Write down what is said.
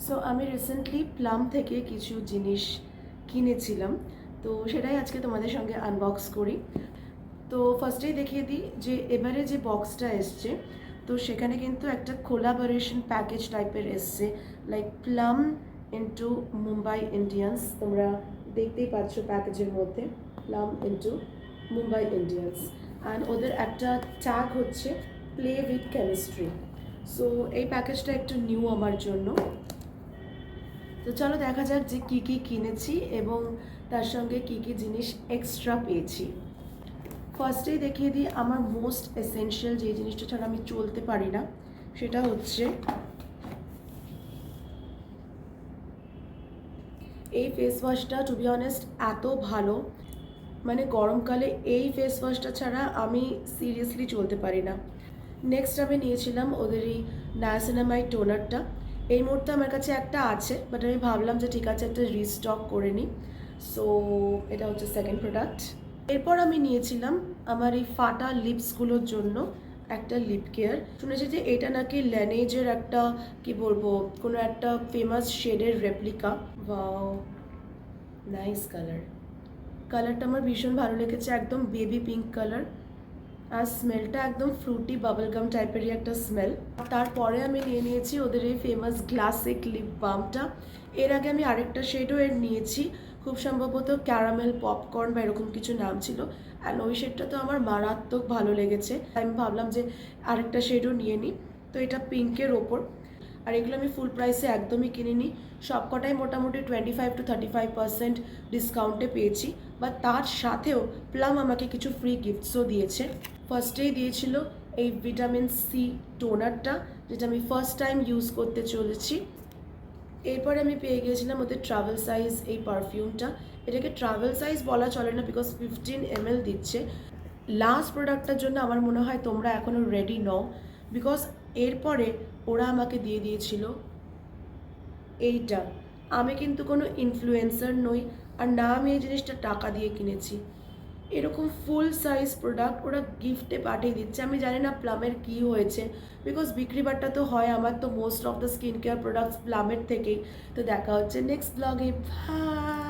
So আমি recently plum থেকে কিছু জিনিস কিনেছিলাম, তো সেটাই আজকে তোমাদের সঙ্গে আনবক্স করি। তো ফার্স্টেই দেখিয়ে দিই যে এবারে যে বক্সটা এসছে, তো সেখানে কিন্তু একটা কোলাবোরেশন প্যাকেজ টাইপের এসছে, like plum into Mumbai Indians. তোমরা দেখতেই পাচ্ছ প্যাকেজের মধ্যে plum into Mumbai Indians, and ওদের একটা ট্যাগ হচ্ছে প্লে উইথ কেমিস্ট্রি। সো এই প্যাকেজটা একটু নিউ আমার জন্য। তো চলো দেখা যাক যে কী কী কিনেছি এবং তার সঙ্গে কী কী জিনিস এক্সট্রা পেয়েছি। ফার্স্টেই দেখিয়ে দিই আমার মোস্ট এসেনশিয়াল যে জিনিসটা ছাড়া আমি চলতে পারি না, সেটা হচ্ছে এই ফেস ওয়াশটা। টু বি অনেস্ট এত ভালো, মানে গরমকালে এই ফেস ওয়াশটা ছাড়া আমি সিরিয়াসলি চলতে পারি না। নেক্সট আমি নিয়েছিলাম ওদের এই নায়াসিনামাইড টোনারটা। এই মুহূর্তে আমার কাছে একটা আছে, বাট আমি ভাবলাম যে ঠিক আছে একটা রিস্টক করে নিই। সো এটা হচ্ছে সেকেন্ড প্রোডাক্ট। এরপর আমি নিয়েছিলাম আমার এই ফাটা লিপসগুলোর জন্য একটা লিপ কেয়ার। শুনেছি যে এটা নাকি ল্যানেজের একটা কি বলবো কোনো একটা ফেমাস শেডের রেপ্লিকা। Wow, nice colour. কালারটা আমার ভীষণ ভালো লেগেছে, একদম বেবি পিঙ্ক কালার, আর স্মেলটা একদম ফ্রুটি বাবলগাম টাইপেরই একটা স্মেল। তারপরে আমি নিয়ে নিয়েছি ওদের এই ফেমাস ক্লাসিক লিপ বামটা। এর আগে আমি আরেকটা শেডও এর নিয়েছি, খুব সম্ভবত ক্যারামেল পপকর্ন বা এরকম কিছু নাম ছিল, অ্যান্ড ওই শেডটা তো আমার মারাত্মক ভালো লেগেছে। আমি ভাবলাম যে আরেকটা শেডও নিয়ে নিই। তো এটা পিঙ্কের ওপর, আর এগুলো আমি ফুল প্রাইসে একদমই কিনিনি, সবকটাই মোটামুটি 25-35% ডিসকাউন্টে পেয়েছি। বা তার সাথেও প্লাম আমাকে কিছু ফ্রি গিফটসও দিয়েছে। ফার্স্টেই দিয়েছিল এই ভিটামিন সি টোনারটা, যেটা আমি ফার্স্ট টাইম ইউজ করতে চলেছি। এরপরে আমি পেয়ে গিয়েছিলাম ওদের ট্রাভেল সাইজ এই পারফিউমটা। এটাকে ট্রাভেল সাইজ বলা চলে না, বিকজ 15 ml দিচ্ছে। লাস্ট প্রোডাক্টটার জন্য আমার মনে হয় তোমরা এখনও রেডি নও, বিকজ এরপরে ওরা আমাকে দিয়ে দিয়েছিল এইটা। আমি কিন্তু কোনো ইনফ্লুয়েন্সার নই, আর না আমি এই জিনিসটা টাকা দিয়ে কিনেছি। এরকম ফুল সাইজ প্রোডাক্ট ওরা গিফটে পাঠিয়ে দিচ্ছে। আমি জানি না প্লামের কী হয়েছে, বিকজ বিক্রি বাট্টা তো হয় আমার, তো most of the skin care products প্লামের থেকেই। তো দেখা হচ্ছে নেক্সট ব্লগে। বাই।